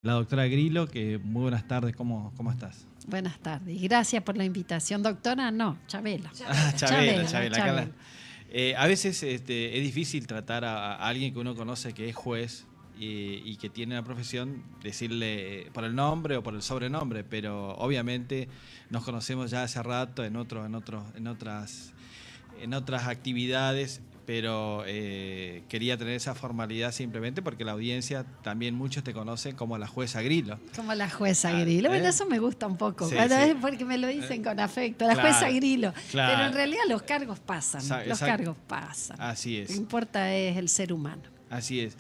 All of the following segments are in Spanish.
La doctora Grillo, que muy buenas tardes, ¿cómo estás? Buenas tardes. Gracias por la invitación. Doctora, no, Chabela. Chabela. A veces es difícil tratar a alguien que uno conoce que es juez y que tiene una profesión, decirle por el nombre o por el sobrenombre, pero obviamente nos conocemos ya hace rato en otras actividades, pero quería tener esa formalidad simplemente porque la audiencia también muchos te conocen como la jueza Grillo. Como la jueza Grillo. Bueno, eso me gusta un poco. Sí, bueno, sí. Es porque me lo dicen con afecto. La Claro, jueza Grillo. claro. Pero en realidad los cargos pasan. Los cargos pasan. Así es. Lo que importa es el ser humano. Así es.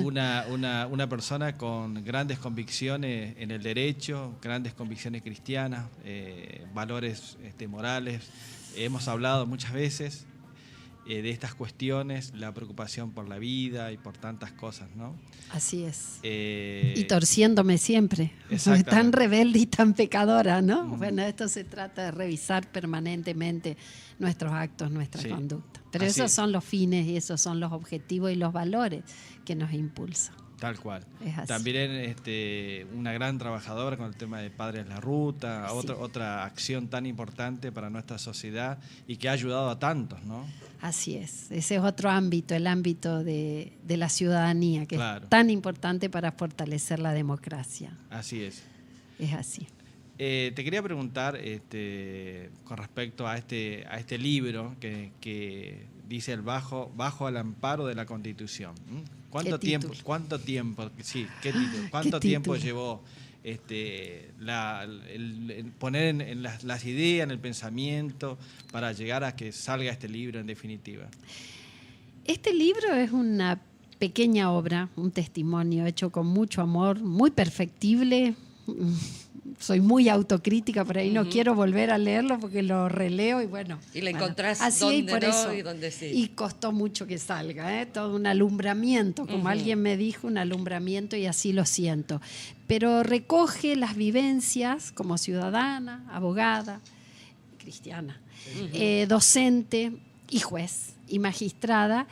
Una persona con grandes convicciones en el derecho, grandes convicciones cristianas, valores morales. Hemos hablado muchas veces de estas cuestiones, la preocupación por la vida y por tantas cosas, ¿no? Así es. Y torciéndome siempre. Tan rebelde y tan pecadora, ¿no? Bueno, esto se trata de revisar permanentemente nuestros actos, nuestra conducta. Pero esos son los fines y esos son los objetivos y los valores que nos impulsan. Tal cual. Es así. También una gran trabajadora con el tema de Padres en la Ruta, otra acción tan importante para nuestra sociedad y que ha ayudado a tantos, ¿no? Así es. Ese es otro ámbito, el ámbito de la ciudadanía, que claro. es tan importante para fortalecer la democracia. Así es. Es así. Te quería preguntar con respecto a este libro que dice el bajo al amparo de la Constitución. ¿Cuánto tiempo? Sí, ¿qué título? ¿Cuánto tiempo llevó poner en las ideas, en el pensamiento, para llegar a que salga este libro en definitiva? Este libro es una pequeña obra, un testimonio hecho con mucho amor, muy perfectible. Soy muy autocrítica, por ahí no quiero volver a leerlo porque lo releo y bueno. Y la encontrás así donde y por no eso, y donde sí. Y costó mucho que salga, todo un alumbramiento, como alguien me dijo, un alumbramiento y así lo siento. Pero recoge las vivencias como ciudadana, abogada, cristiana, docente y juez y magistrada,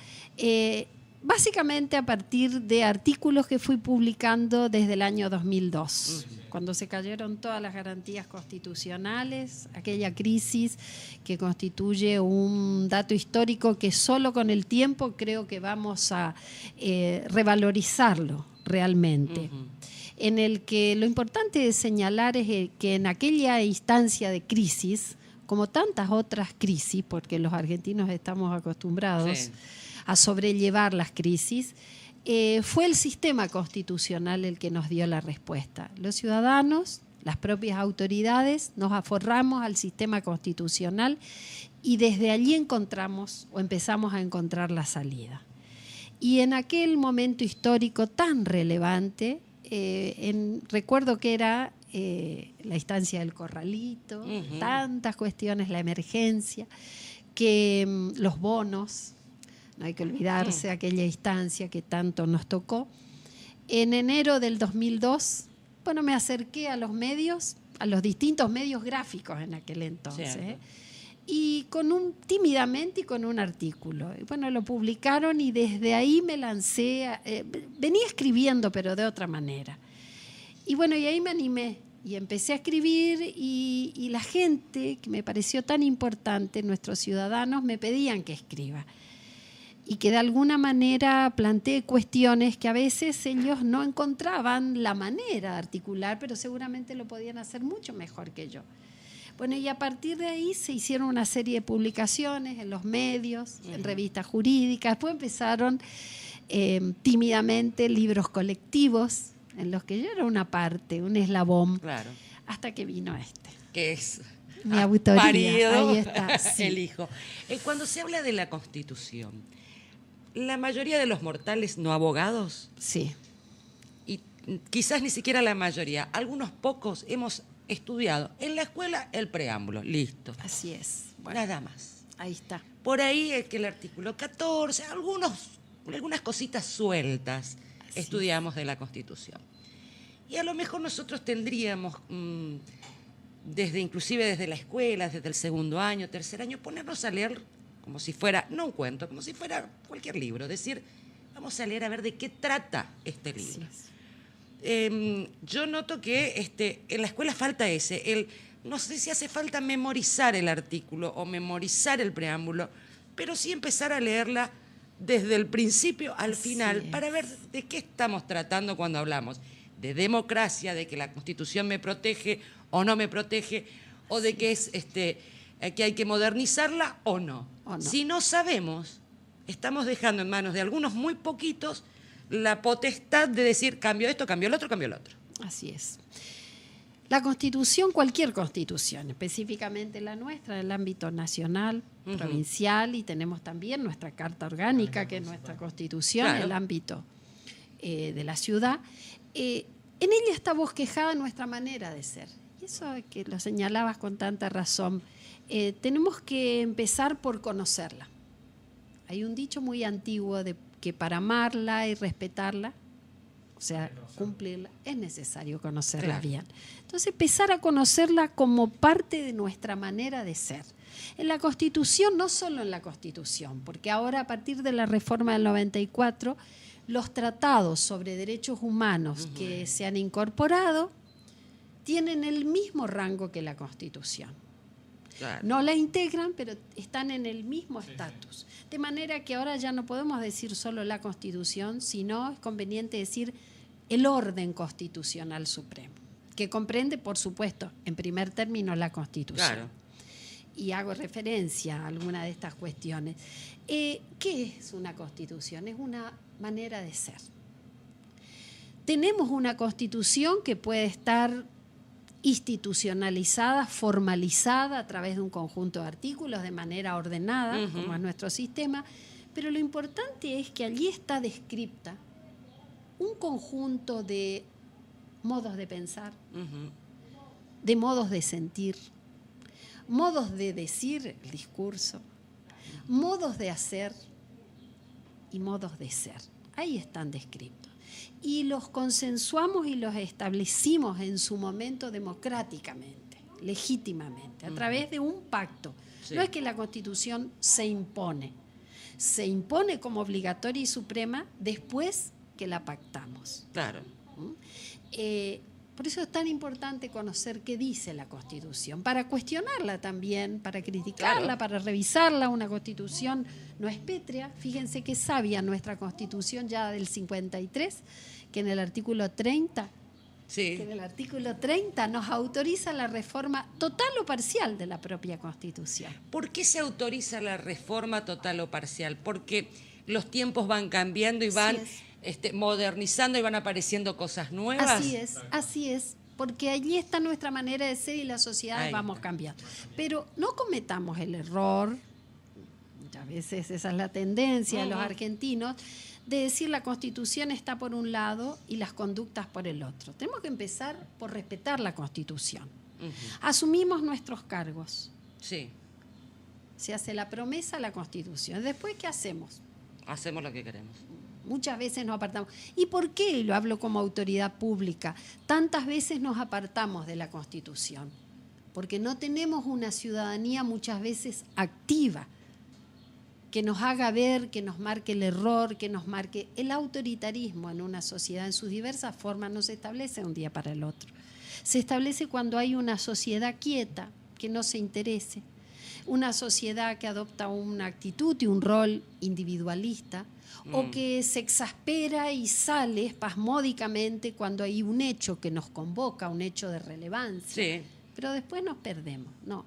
básicamente a partir de artículos que fui publicando desde el año 2002, cuando se cayeron todas las garantías constitucionales, aquella crisis que constituye un dato histórico que solo con el tiempo creo que vamos a revalorizarlo realmente. En el que lo importante de señalar es que en aquella instancia de crisis, como tantas otras crisis, porque los argentinos estamos acostumbrados a sobrellevar las crisis, fue el sistema constitucional el que nos dio la respuesta. Los ciudadanos, las propias autoridades, nos aforramos al sistema constitucional y desde allí encontramos o empezamos a encontrar la salida. Y en aquel momento histórico tan relevante, recuerdo que era la instancia del corralito, tantas cuestiones, la emergencia, que los bonos. No hay que olvidarse aquella instancia que tanto nos tocó. En enero del 2002, me acerqué a los medios, a los distintos medios gráficos en aquel entonces, y tímidamente y con un artículo. Y lo publicaron y desde ahí me lancé. Venía escribiendo, pero de otra manera. Y y ahí me animé. Y empecé a escribir y la gente, que me pareció tan importante, nuestros ciudadanos, me pedían que escriba. Y que de alguna manera planteé cuestiones que a veces ellos no encontraban la manera de articular, pero seguramente lo podían hacer mucho mejor que yo. Y a partir de ahí se hicieron una serie de publicaciones en los medios, en revistas jurídicas. Después empezaron tímidamente libros colectivos, en los que yo era una parte, un eslabón, hasta que vino que es mi autoría. Parido, ahí está, el hijo. Cuando se habla de la Constitución, la mayoría de los mortales no abogados, y quizás ni siquiera la mayoría, algunos pocos hemos estudiado en la escuela el preámbulo, listo. Así es. Nada más. Ahí está. Por ahí es que el artículo 14, algunas cositas sueltas estudiamos de la Constitución. Y a lo mejor nosotros tendríamos, inclusive desde la escuela, desde el segundo año, tercer año, ponernos a leer como si fuera, no un cuento, como si fuera cualquier libro. Decir, vamos a leer a ver de qué trata este libro. yo noto que en la escuela falta no sé si hace falta memorizar el artículo o memorizar el preámbulo, pero sí empezar a leerla desde el principio al final para ver de qué estamos tratando cuando hablamos de democracia, de que la Constitución me protege o no me protege, o de que que hay que modernizarla o no. Si no sabemos, estamos dejando en manos de algunos muy poquitos la potestad de decir cambio esto, cambio el otro, cambio el otro. Así es. La Constitución, cualquier Constitución, específicamente la nuestra, en el ámbito nacional, provincial, y tenemos también nuestra Carta Orgánica, que es nuestra Constitución, en el ámbito de la ciudad, en ella está bosquejada nuestra manera de ser. Y eso que lo señalabas con tanta razón, tenemos que empezar por conocerla. Hay un dicho muy antiguo de que para amarla y respetarla, o sea, cumplirla, es necesario conocerla bien. Entonces, empezar a conocerla como parte de nuestra manera de ser. En la Constitución, no solo en la Constitución, porque ahora a partir de la reforma del 94, los tratados sobre derechos humanos que se han incorporado tienen el mismo rango que la Constitución. Claro. No la integran, pero están en el mismo estatus. De manera que ahora ya no podemos decir solo la Constitución, sino es conveniente decir el orden constitucional supremo, que comprende, por supuesto, en primer término la Constitución. Claro. Y hago referencia a alguna de estas cuestiones. ¿Qué es una Constitución? Es una manera de ser. Tenemos una Constitución que puede estar institucionalizada, formalizada a través de un conjunto de artículos de manera ordenada, como es nuestro sistema, pero lo importante es que allí está descripta un conjunto de modos de pensar, de modos de sentir, modos de decir el discurso, modos de hacer y modos de ser. Ahí están descritos. Y los consensuamos y los establecimos en su momento democráticamente, legítimamente, a través de un pacto. Sí. No es que la Constitución se impone como obligatoria y suprema después que la pactamos. Claro. Por eso es tan importante conocer qué dice la Constitución, para cuestionarla también, para criticarla, claro, para revisarla. Una Constitución no es pétrea. Fíjense qué sabia nuestra Constitución ya del 53, que en el artículo 30, nos autoriza la reforma total o parcial de la propia Constitución. ¿Por qué se autoriza la reforma total o parcial? Porque los tiempos van cambiando y van modernizando y van apareciendo cosas nuevas. Así es, porque allí está nuestra manera de ser y la sociedad vamos cambiando. Pero no cometamos el error, muchas veces esa es la tendencia de los argentinos, de decir la Constitución está por un lado y las conductas por el otro. Tenemos que empezar por respetar la Constitución. Asumimos nuestros cargos. Sí. Se hace la promesa a la Constitución. Después, ¿qué hacemos? Hacemos lo que queremos. Muchas veces nos apartamos. ¿Y por qué? Lo hablo como autoridad pública. Tantas veces nos apartamos de la Constitución. Porque no tenemos una ciudadanía muchas veces activa, que nos haga ver, que nos marque el error, que nos marque el autoritarismo en una sociedad en sus diversas formas. No se establece de un día para el otro. Se establece cuando hay una sociedad quieta, que no se interese, una sociedad que adopta una actitud y un rol individualista, o que se exaspera y sale espasmódicamente cuando hay un hecho que nos convoca, un hecho de relevancia. Sí. Pero después nos perdemos. No.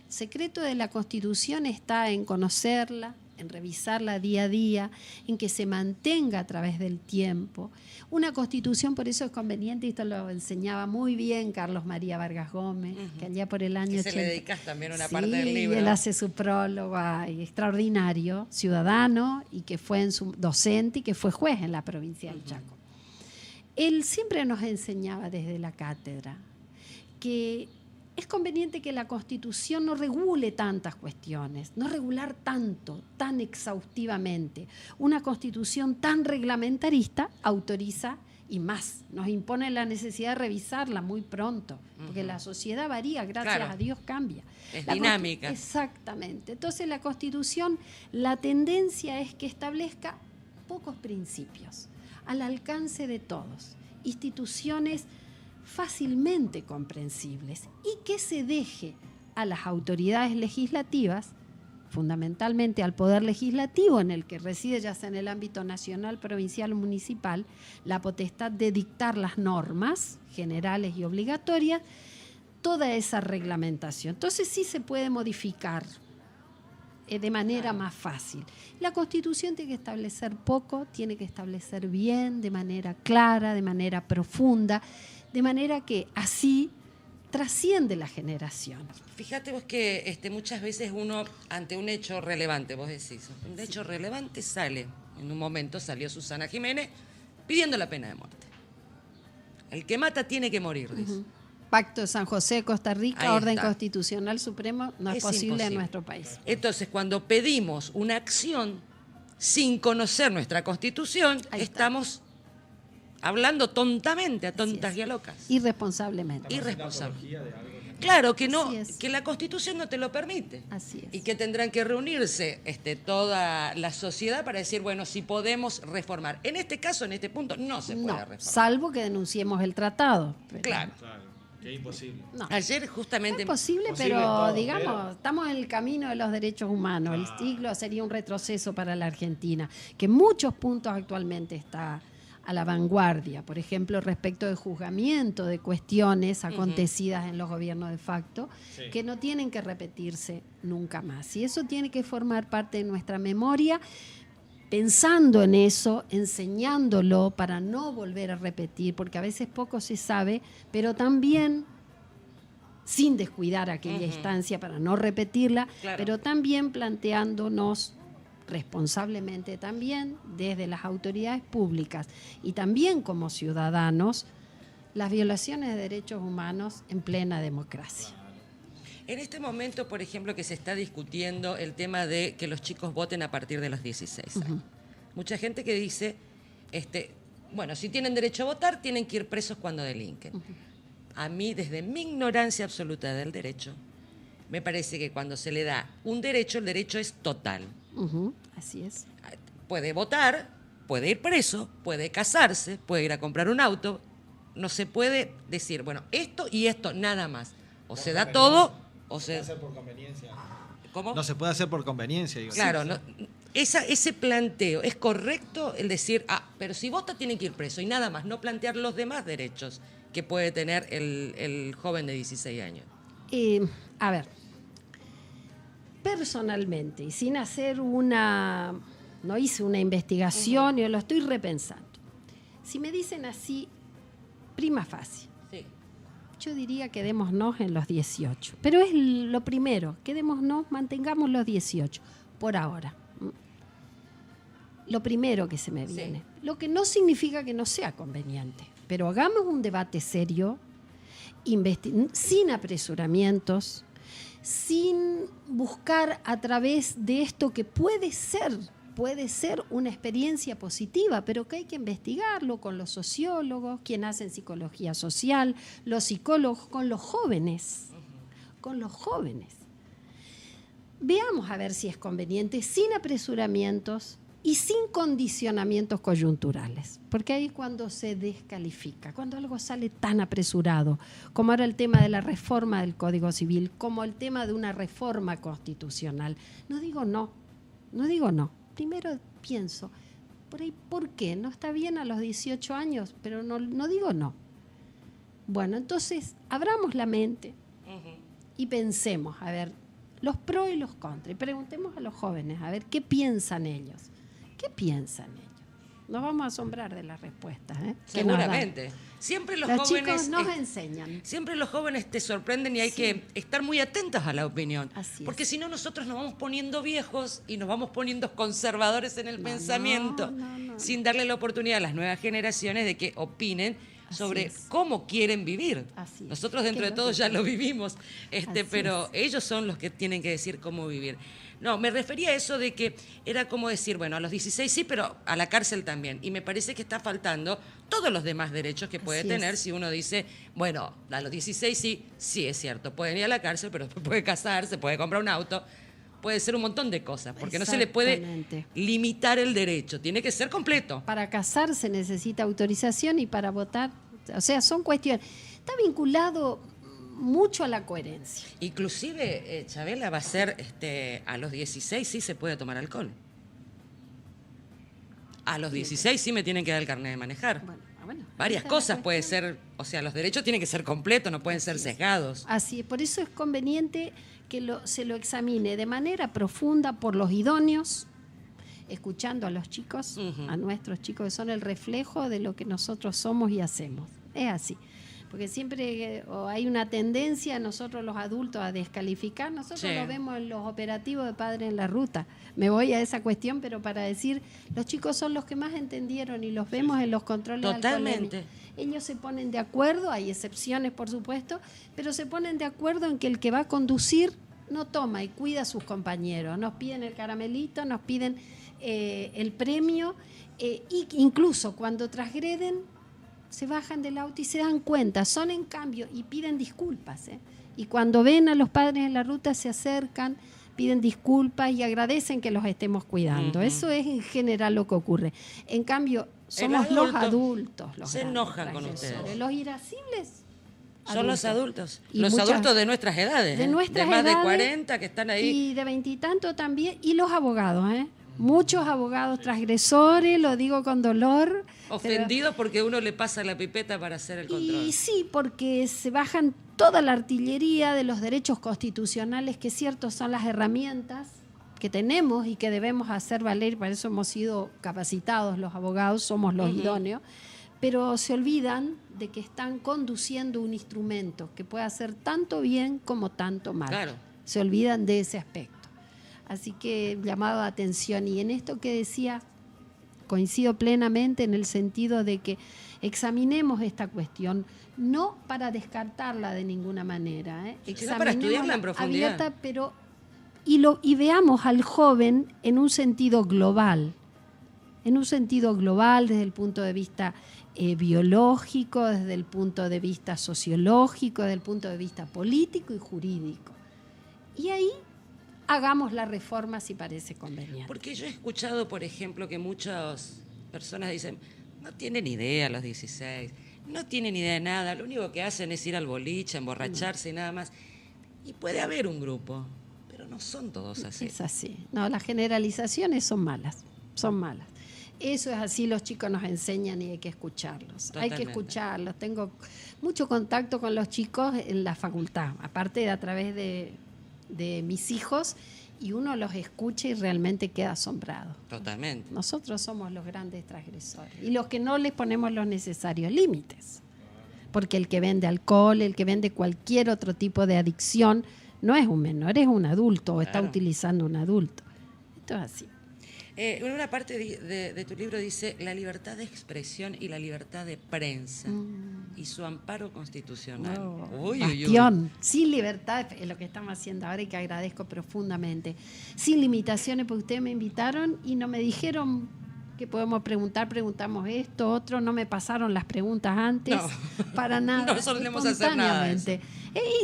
El secreto de la Constitución está en conocerla, en revisarla día a día, en que se mantenga a través del tiempo. Una Constitución, por eso es conveniente, y esto lo enseñaba muy bien Carlos María Vargas Gómez, que allá por el año 80... se le dedicas también una parte del libro. Sí, él hace su prólogo extraordinario, ciudadano, y que fue docente y que fue juez en la provincia del Chaco. Él siempre nos enseñaba desde la cátedra que es conveniente que la Constitución no regule tantas cuestiones, no regular tanto, tan exhaustivamente. Una Constitución tan reglamentarista autoriza y más, nos impone la necesidad de revisarla muy pronto, porque la sociedad varía, gracias a Dios cambia. Es dinámica. Exactamente. Entonces la Constitución, la tendencia es que establezca pocos principios, al alcance de todos, instituciones fácilmente comprensibles y que se deje a las autoridades legislativas, fundamentalmente al Poder Legislativo, en el que reside ya sea en el ámbito nacional, provincial o municipal, la potestad de dictar las normas generales y obligatorias, toda esa reglamentación. Entonces sí se puede modificar de manera más fácil. La Constitución tiene que establecer poco, tiene que establecer bien, de manera clara, de manera profunda, de manera que así trasciende la generación. Fíjate vos que muchas veces uno, ante un hecho relevante, vos decís, un hecho relevante sale, en un momento salió Susana Jiménez pidiendo la pena de muerte. El que mata tiene que morir, dice. Pacto de San José de Costa Rica, orden constitucional supremo, no es posible imposible en nuestro país. Entonces, cuando pedimos una acción sin conocer nuestra Constitución, estamos hablando tontamente, a tontas y a locas. Irresponsablemente. Irresponsable. Claro, que no, que la Constitución no te lo permite. Así es. Y que tendrán que reunirse toda la sociedad para decir, bueno, si podemos reformar. En este caso, en este punto, no se puede reformar. Salvo que denunciemos el tratado. Claro. Que es imposible. No. Ayer justamente... No es posible, pero todo, digamos, estamos en el camino de los derechos humanos. El siglo sería un retroceso para la Argentina, que en muchos puntos actualmente está a la vanguardia. Por ejemplo, respecto del juzgamiento de cuestiones acontecidas en los gobiernos de facto, que no tienen que repetirse nunca más. Y eso tiene que formar parte de nuestra memoria, pensando en eso, enseñándolo para no volver a repetir, porque a veces poco se sabe, pero también sin descuidar aquella instancia para no repetirla, pero también planteándonos responsablemente también desde las autoridades públicas y también como ciudadanos las violaciones de derechos humanos en plena democracia. En este momento, por ejemplo, que se está discutiendo el tema de que los chicos voten a partir de los 16 años. Mucha gente que dice, bueno, si tienen derecho a votar, tienen que ir presos cuando delinquen. A mí, desde mi ignorancia absoluta del derecho, me parece que cuando se le da un derecho, el derecho es total. Así es. Puede votar, puede ir preso, puede casarse, puede ir a comprar un auto. No se puede decir, bueno, esto y esto, nada más. O se da todo... No se puede hacer por conveniencia. ¿Cómo? No se puede hacer por conveniencia. Digo. Claro, no, ese planteo, ¿es correcto el decir, pero si vota tiene que ir preso y nada más, no plantear los demás derechos que puede tener el joven de 16 años? A ver, personalmente, y sin hacer no hice una investigación, yo lo estoy repensando. Si me dicen así, prima facie. Sí. Yo diría quedémonos en los 18. Pero es lo primero, quedémonos, mantengamos los 18 por ahora. Lo primero que se me viene. Sí. Lo que no significa que no sea conveniente. Pero hagamos un debate serio, sin apresuramientos, sin buscar a través de esto que puede ser una experiencia positiva, pero que hay que investigarlo con los sociólogos, quienes hacen psicología social, los psicólogos, con los jóvenes. Veamos a ver si es conveniente, sin apresuramientos y sin condicionamientos coyunturales, porque ahí es cuando se descalifica, cuando algo sale tan apresurado, como ahora el tema de la reforma del Código Civil, como el tema de una reforma constitucional. No digo no. Primero pienso, por ahí, ¿por qué? No está bien a los 18 años, pero no digo no. Bueno, entonces, abramos la mente y pensemos, a ver, los pros y los contras. Y preguntemos a los jóvenes, a ver, ¿qué piensan ellos? Nos vamos a asombrar de las respuestas. Seguramente. Siempre los jóvenes chicos nos enseñan. Siempre los jóvenes te sorprenden y hay que estar muy atentos a la opinión. Porque si no, nosotros nos vamos poniendo viejos y nos vamos poniendo conservadores en el pensamiento, sin darle la oportunidad a las nuevas generaciones de que opinen sobre cómo quieren vivir. Nosotros dentro de todo ya lo vivimos, pero ellos son los que tienen que decir cómo vivir. No, me refería a eso de que era como decir, bueno, a los 16 sí, pero a la cárcel también. Y me parece que está faltando todos los demás derechos que puede tener si uno dice, bueno, a los 16 sí es cierto, pueden ir a la cárcel, pero puede casarse, puede comprar un auto. puede ser un montón de cosas, porque no se le puede limitar el derecho, tiene que ser completo. Para casarse necesita autorización y para votar, o sea, son cuestiones. Está vinculado mucho a la coherencia. Inclusive, Chabela, va a ser, a los 16 sí se puede tomar alcohol. A los 16 sí me tienen que dar el carnet de manejar. Bueno, varias cosas puede ser, o sea, los derechos tienen que ser completos, no pueden ser sesgados. Así es, por eso es conveniente que se lo examine de manera profunda por los idóneos, escuchando a los chicos, a nuestros chicos, que son el reflejo de lo que nosotros somos y hacemos. Es así. Porque siempre hay una tendencia nosotros los adultos a descalificar. Nosotros lo vemos en los operativos de Padres en la Ruta. Me voy a esa cuestión, pero para decir, los chicos son los que más entendieron y los vemos en los controles totalmente. Ellos se ponen de acuerdo, hay excepciones por supuesto, pero se ponen de acuerdo en que el que va a conducir no toma y cuida a sus compañeros. Nos piden el caramelito, nos piden el premio, y incluso cuando transgreden, se bajan del auto y se dan cuenta, son en cambio y piden disculpas. Y cuando ven a los padres en la ruta se acercan, piden disculpas y agradecen que los estemos cuidando. Eso es en general lo que ocurre. En cambio, somos los adultos los se enojan con ustedes. Los irascibles son los adultos. Y los adultos de nuestras edades. De nuestras edades, de más de 40 que están ahí. Y de 20 y tanto también. Y los abogados, muchos abogados transgresores, lo digo con dolor. Ofendidos porque uno le pasa la pipeta para hacer el control. Y sí, porque se bajan toda la artillería de los derechos constitucionales, que ciertos son las herramientas que tenemos y que debemos hacer valer, para eso hemos sido capacitados los abogados, somos los idóneos, pero se olvidan de que están conduciendo un instrumento que puede hacer tanto bien como tanto mal. Claro. Se olvidan de ese aspecto. Así que llamado a atención. Y en esto que decía, coincido plenamente en el sentido de que examinemos esta cuestión, no para descartarla de ninguna manera, sino para estudiarla en profundidad. Abierta, pero y veamos al joven en un sentido global, desde el punto de vista biológico, desde el punto de vista sociológico, desde el punto de vista político y jurídico. Y ahí hagamos la reforma si parece conveniente. Porque yo he escuchado, por ejemplo, que muchas personas dicen, no tienen idea a los 16, no tienen idea de nada, lo único que hacen es ir al boliche, emborracharse y nada más. Y puede haber un grupo, pero no son todos así. Es así. No, las generalizaciones son malas, son malas. Eso es así, los chicos nos enseñan y hay que escucharlos. Totalmente. Hay que escucharlos. Tengo mucho contacto con los chicos en la facultad, aparte de a través de mis hijos, y uno los escucha y realmente queda asombrado. Totalmente. Nosotros somos los grandes transgresores y los que no les ponemos los necesarios límites, porque el que vende alcohol, el que vende cualquier otro tipo de adicción, no es un menor, es un adulto, o está utilizando un adulto. Esto es así. En una parte de tu libro dice la libertad de expresión y la libertad de prensa y su amparo constitucional. Bastión. Sin libertad es lo que estamos haciendo ahora y que agradezco profundamente. Sin limitaciones, porque ustedes me invitaron y no me dijeron que podemos preguntar, preguntamos esto, otro, no me pasaron las preguntas antes, para nada. No solemos hacer nada de eso.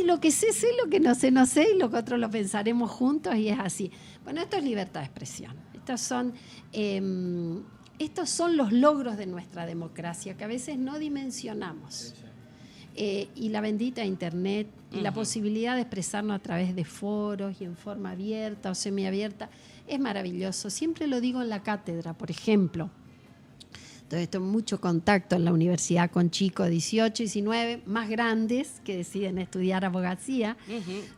Y lo que sé, lo que no sé, y lo que otros lo pensaremos juntos y es así. Bueno, esto es libertad de expresión. Estos son los logros de nuestra democracia que a veces no dimensionamos. Y la bendita Internet y la posibilidad de expresarnos a través de foros y en forma abierta o semiabierta es maravilloso. Siempre lo digo en la cátedra, por ejemplo. Entonces, tengo mucho contacto en la universidad con chicos de 18, 19, más grandes que deciden estudiar abogacía.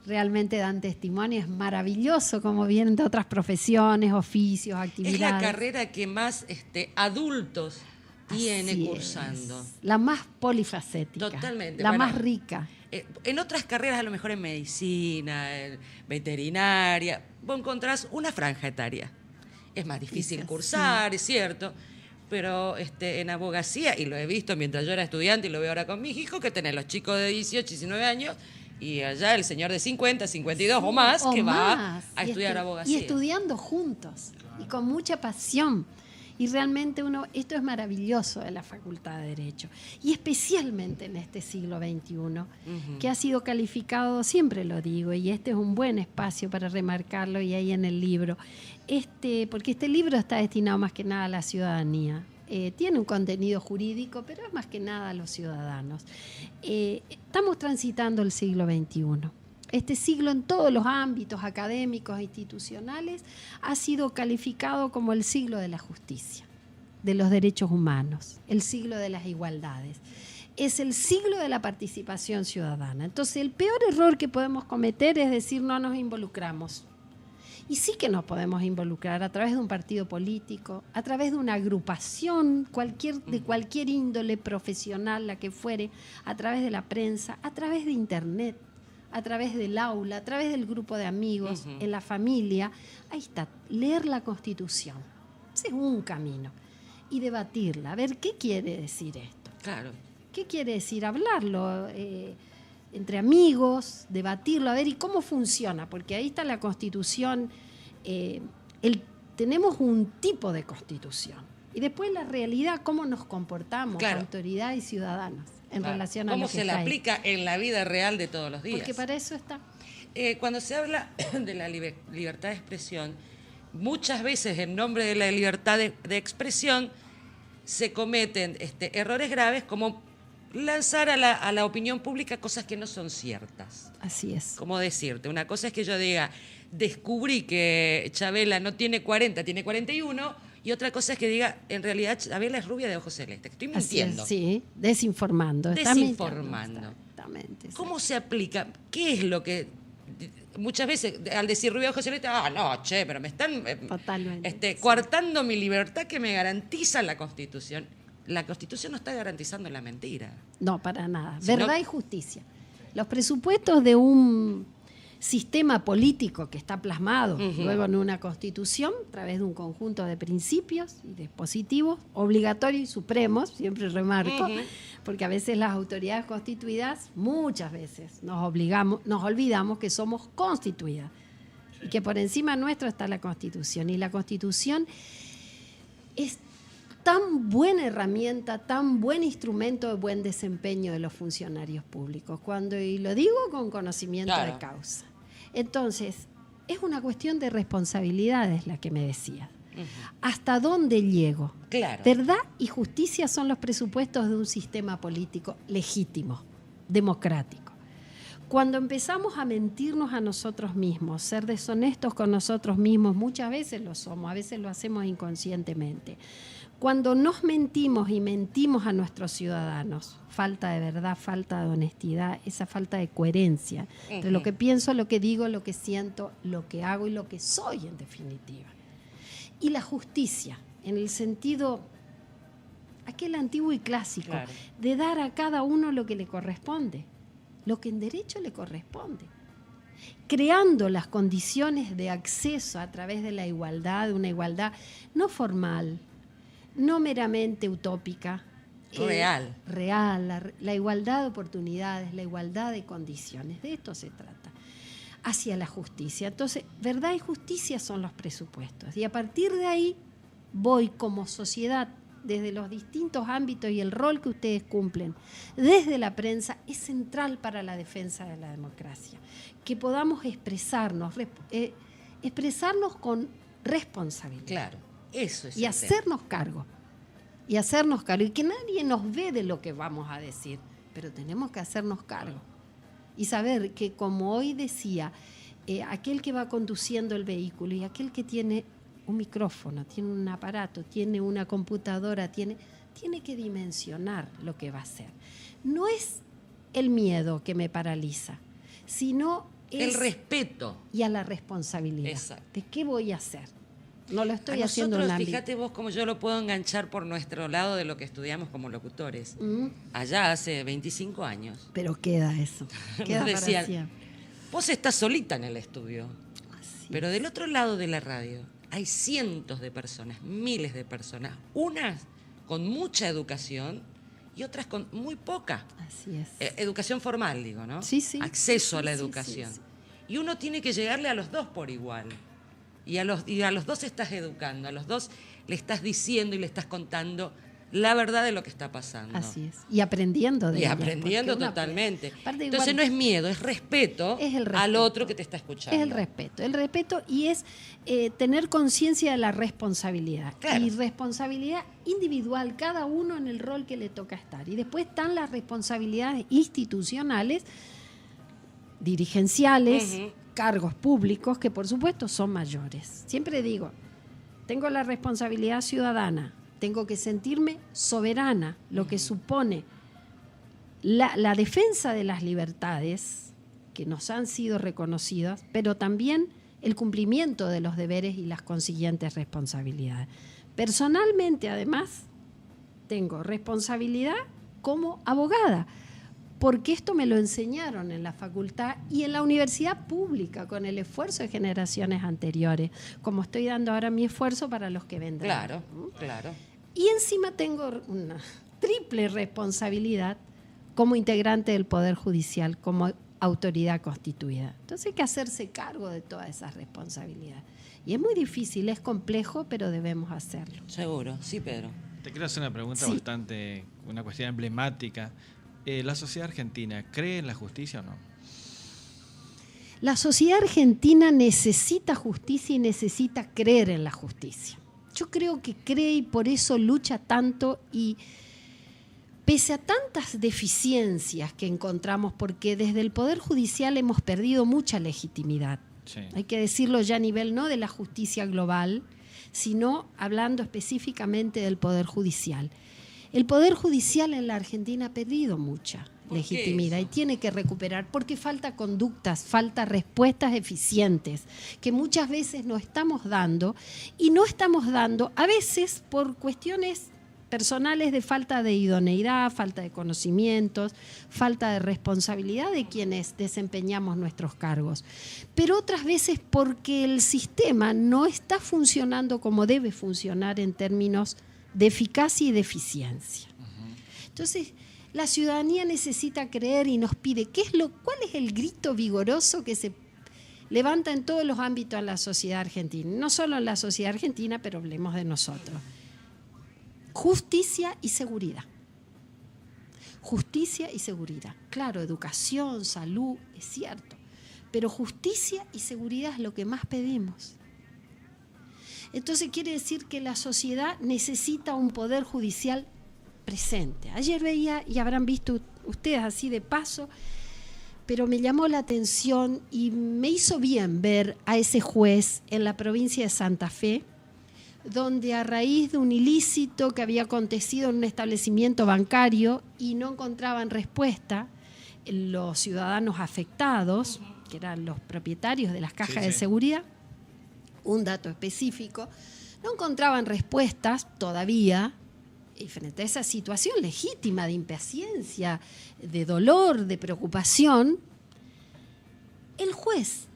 Realmente dan testimonio, es maravilloso como vienen de otras profesiones, oficios, actividades. Es la carrera que más adultos tiene cursando. La más polifacética. Totalmente. La más rica. En otras carreras, a lo mejor en medicina, en veterinaria, vos encontrás una franja etaria. Es más difícil cursar, es cierto. Pero en abogacía, y lo he visto mientras yo era estudiante y lo veo ahora con mis hijos, que tenés los chicos de 18, 19 años y allá el señor de 50, 52 o más que va a estudiar abogacía. Y estudiando juntos y con mucha pasión. Y realmente esto es maravilloso de la Facultad de Derecho, y especialmente en este siglo XXI, que ha sido calificado, siempre lo digo, y este es un buen espacio para remarcarlo, y ahí en el libro, porque este libro está destinado más que nada a la ciudadanía. Tiene un contenido jurídico, pero es más que nada a los ciudadanos. Estamos transitando el siglo XXI. Este siglo en todos los ámbitos académicos e institucionales ha sido calificado como el siglo de la justicia, de los derechos humanos, el siglo de las igualdades. Es el siglo de la participación ciudadana. Entonces, el peor error que podemos cometer es decir no nos involucramos. Y sí que nos podemos involucrar a través de un partido político, a través de una agrupación, de cualquier índole profesional, la que fuere, a través de la prensa, a través de Internet, a través del aula, a través del grupo de amigos, en la familia. Ahí está, leer la Constitución. Ese es un camino. Y debatirla, a ver qué quiere decir esto. Claro. ¿Qué quiere decir? Hablarlo entre amigos, debatirlo, a ver y cómo funciona, porque ahí está la Constitución. Tenemos un tipo de Constitución. Y después la realidad, cómo nos comportamos, claro, autoridad y ciudadanos, en relación a lo que cómo se la aplica en la vida real de todos los días. Porque para eso está. Cuando se habla de la libertad de expresión, muchas veces en nombre de la libertad de expresión se cometen errores graves, como lanzar a la opinión pública cosas que no son ciertas. Así es. Como decirte, una cosa es que yo diga, descubrí que Chabela no tiene 40, tiene 41... Y otra cosa es que diga, en realidad Chabela es rubia de ojos celestes. Estoy mintiendo. Así es, sí, desinformando. Exactamente. ¿Cómo se aplica? ¿Qué es lo que muchas veces al decir rubia de ojos celestes, pero me están coartando mi libertad que me garantiza la Constitución? La Constitución no está garantizando la mentira. No, para nada. Verdad y justicia. Los presupuestos de un sistema político que está plasmado luego en una Constitución a través de un conjunto de principios y dispositivos obligatorios y supremos, siempre remarco, porque a veces las autoridades constituidas, muchas veces nos olvidamos que somos constituidas y que por encima nuestro está la Constitución, y la Constitución es tan buena herramienta, tan buen instrumento de buen desempeño de los funcionarios públicos, y lo digo con conocimiento de causa. Entonces, es una cuestión de responsabilidades la que me decías. ¿Hasta dónde llego? Claro. Verdad y justicia son los presupuestos de un sistema político legítimo, democrático. Cuando empezamos a mentirnos a nosotros mismos, ser deshonestos con nosotros mismos, muchas veces lo somos, a veces lo hacemos inconscientemente. Cuando nos mentimos y mentimos a nuestros ciudadanos, falta de verdad, falta de honestidad, esa falta de coherencia entre lo que pienso, lo que digo, lo que siento, lo que hago y lo que soy, en definitiva. Y la justicia, en el sentido, aquel antiguo y clásico, claro, de dar a cada uno lo que le corresponde, lo que en derecho le corresponde, creando las condiciones de acceso a través de la igualdad, de una igualdad no formal, no meramente utópica, real, la igualdad de oportunidades, la igualdad de condiciones, de esto se trata, hacia la justicia. Entonces, verdad y justicia son los presupuestos, y a partir de ahí voy como sociedad, desde los distintos ámbitos y el rol que ustedes cumplen, desde la prensa, es central para la defensa de la democracia, que podamos expresarnos con responsabilidad. Claro. Eso es y hacernos cargo, y que nadie nos ve de lo que vamos a decir, pero tenemos que hacernos cargo y saber que, como hoy decía, aquel que va conduciendo el vehículo y aquel que tiene un micrófono, tiene un aparato, tiene una computadora, tiene que dimensionar lo que va a hacer. No es el miedo que me paraliza, sino es el respeto y a la responsabilidad. Exacto. ¿De qué voy a hacer? No lo estoy haciendo en la ámbito. Fíjate vos cómo yo lo puedo enganchar por nuestro lado de lo que estudiamos como locutores. Allá hace 25 años. Pero queda eso. Queda nos decían, para siempre. Vos estás solita en el estudio. Así pero del otro lado de la radio hay cientos de personas, miles de personas. Unas con mucha educación y otras con muy poca. Así es. Educación formal, digo, ¿no? Sí, sí. Acceso a la sí, educación. Sí. Y uno tiene que llegarle a los dos por igual. Y a los dos estás educando, a los dos le estás diciendo y le estás contando la verdad de lo que está pasando. Así es. Y aprendiendo de ella. Y aprendiendo totalmente. Entonces no es miedo, es respeto, al otro que te está escuchando. Es el respeto y es tener conciencia de la responsabilidad. Claro. Y responsabilidad individual, cada uno en el rol que le toca estar. Y después están las responsabilidades institucionales, dirigenciales, cargos públicos, que por supuesto son mayores. Siempre digo, tengo la responsabilidad ciudadana, tengo que sentirme soberana, lo que supone la defensa de las libertades que nos han sido reconocidas, pero también el cumplimiento de los deberes y las consiguientes responsabilidades. Personalmente, además, tengo responsabilidad como abogada, porque esto me lo enseñaron en la facultad y en la universidad pública, con el esfuerzo de generaciones anteriores, como estoy dando ahora mi esfuerzo para los que vendrán. Claro, claro. Y encima tengo una triple responsabilidad como integrante del Poder Judicial, como autoridad constituida. Entonces hay que hacerse cargo de todas esas responsabilidades. Y es muy difícil, es complejo, pero debemos hacerlo. Seguro, sí, Pedro. Te quiero hacer una pregunta bastante, una cuestión emblemática. ¿La sociedad argentina cree en la justicia o no? La sociedad argentina necesita justicia y necesita creer en la justicia. Yo creo que cree y por eso lucha tanto, y pese a tantas deficiencias que encontramos, porque desde el Poder Judicial hemos perdido mucha legitimidad. Sí. Hay que decirlo ya a nivel no de la justicia global, sino hablando específicamente del Poder Judicial. El Poder Judicial en la Argentina ha perdido mucha legitimidad y tiene que recuperar, porque falta conductas, falta respuestas eficientes, que muchas veces no estamos dando, y no estamos dando a veces por cuestiones personales de falta de idoneidad, falta de conocimientos, falta de responsabilidad de quienes desempeñamos nuestros cargos, pero otras veces porque el sistema no está funcionando como debe funcionar en términos de eficacia y de eficiencia. Entonces, la ciudadanía necesita creer y nos pide cuál es el grito vigoroso que se levanta en todos los ámbitos en la sociedad argentina, no solo en la sociedad argentina, pero hablemos de nosotros. Justicia y seguridad. Justicia y seguridad. Claro, educación, salud, es cierto, pero justicia y seguridad es lo que más pedimos. Entonces quiere decir que la sociedad necesita un poder judicial presente. Ayer veía, y habrán visto ustedes así de paso, pero me llamó la atención y me hizo bien ver a ese juez en la provincia de Santa Fe, donde a raíz de un ilícito que había acontecido en un establecimiento bancario y no encontraban respuesta, los ciudadanos afectados, que eran los propietarios de las cajas de seguridad, un dato específico, no encontraban respuestas todavía. Y frente a esa situación legítima de impaciencia, de dolor, de preocupación, el juez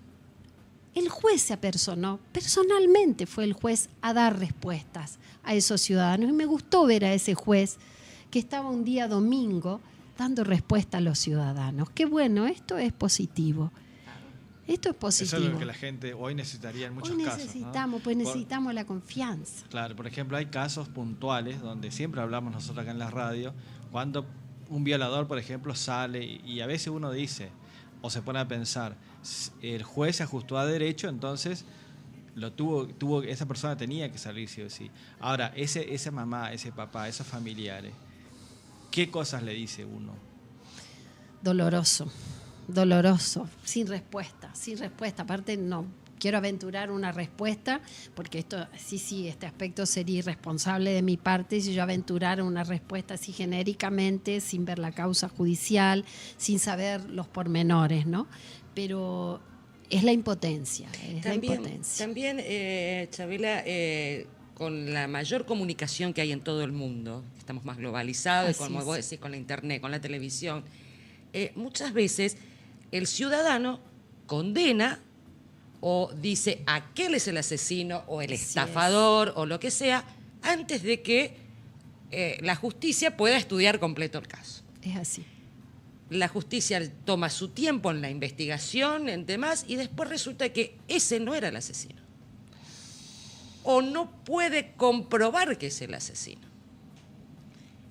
se apersonó, personalmente fue el juez a dar respuestas a esos ciudadanos. Y me gustó ver a ese juez que estaba un día domingo dando respuesta a los ciudadanos. Qué bueno, esto es positivo. Esto es positivo. Eso es lo que la gente hoy necesitaría en muchos casos. Hoy necesitamos, ¿no? Pues necesitamos la confianza. Claro, por ejemplo, hay casos puntuales donde siempre hablamos nosotros acá en la radio, cuando un violador, por ejemplo, sale y a veces uno dice, o se pone a pensar, el juez se ajustó a derecho, entonces esa persona tenía que salir sí o sí. Ahora, esa mamá, ese papá, esos familiares, ¿qué cosas le dice uno? Doloroso, sin respuesta. Aparte, no quiero aventurar una respuesta, porque este aspecto sería irresponsable de mi parte si yo aventurara una respuesta así genéricamente, sin ver la causa judicial, sin saber los pormenores, ¿no? Pero es la impotencia. También, Chabela, con la mayor comunicación que hay en todo el mundo, estamos más globalizados, como vos decís, con la internet, con la televisión, muchas veces el ciudadano condena o dice aquel es el asesino o el estafador o lo que sea, antes de que la justicia pueda estudiar completo el caso. Es así. La justicia toma su tiempo en la investigación, en demás, y después resulta que ese no era el asesino. o no puede comprobar que es el asesino.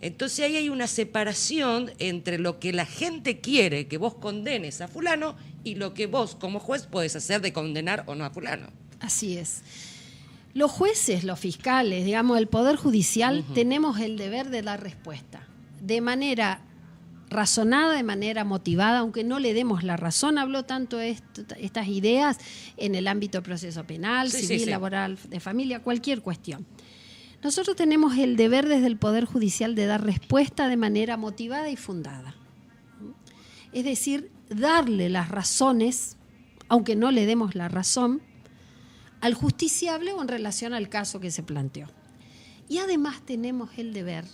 Entonces ahí hay una separación entre lo que la gente quiere que vos condenes a fulano y lo que vos como juez podés hacer de condenar o no a fulano. Así es. Los jueces, los fiscales, digamos, el Poder Judicial, tenemos el deber de dar respuesta de manera razonada, de manera motivada, aunque no le demos la razón. Habló tanto estas ideas en el ámbito del proceso penal, civil, laboral, de familia, cualquier cuestión. Nosotros tenemos el deber desde el Poder Judicial de dar respuesta de manera motivada y fundada. Es decir, darle las razones, aunque no le demos la razón, al justiciable o en relación al caso que se planteó. Y además tenemos el deber,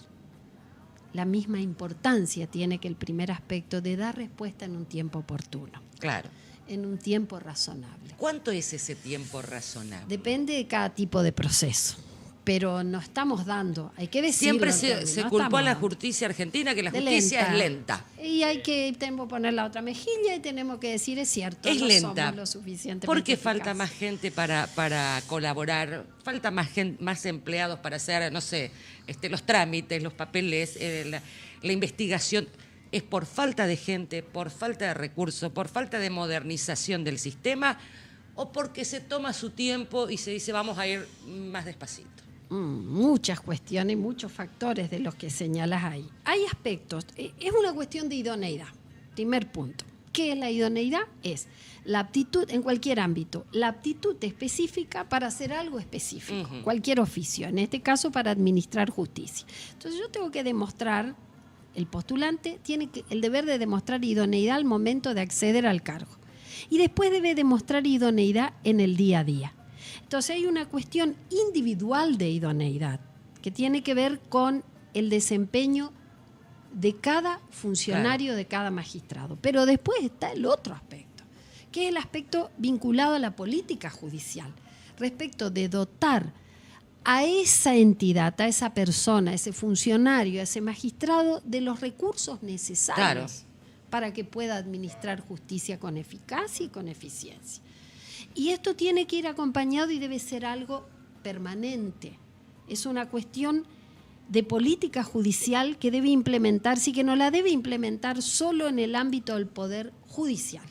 la misma importancia tiene que el primer aspecto, de dar respuesta en un tiempo oportuno. Claro. En un tiempo razonable. ¿Cuánto es ese tiempo razonable? Depende de cada tipo de proceso. Pero no estamos dando, hay que decirlo. Siempre se culpó a la justicia argentina que la justicia es lenta. Y hay que poner la otra mejilla y tenemos que decir, es cierto, es no lenta. Somos lo suficientemente ¿Por qué eficaces? falta más gente para colaborar? Falta más empleados para hacer, no sé, los trámites, los papeles, la investigación. ¿Es por falta de gente, por falta de recursos, por falta de modernización del sistema o porque se toma su tiempo y se dice vamos a ir más despacito? Muchas cuestiones, muchos factores de los que señalas ahí. Hay aspectos, es una cuestión de idoneidad, primer punto. ¿Qué es la idoneidad? Es la aptitud en cualquier ámbito, la aptitud específica para hacer algo específico, cualquier oficio, en este caso para administrar justicia. Entonces yo tengo que demostrar, el postulante tiene el deber de demostrar idoneidad al momento de acceder al cargo y después debe demostrar idoneidad en el día a día. Entonces hay una cuestión individual de idoneidad que tiene que ver con el desempeño de cada funcionario, de cada magistrado. Pero después está el otro aspecto, que es el aspecto vinculado a la política judicial, respecto de dotar a esa entidad, a esa persona, a ese funcionario, a ese magistrado de los recursos necesarios para que pueda administrar justicia con eficacia y con eficiencia. Y esto tiene que ir acompañado y debe ser algo permanente. Es una cuestión de política judicial que debe implementarse y que no la debe implementar solo en el ámbito del poder judicial,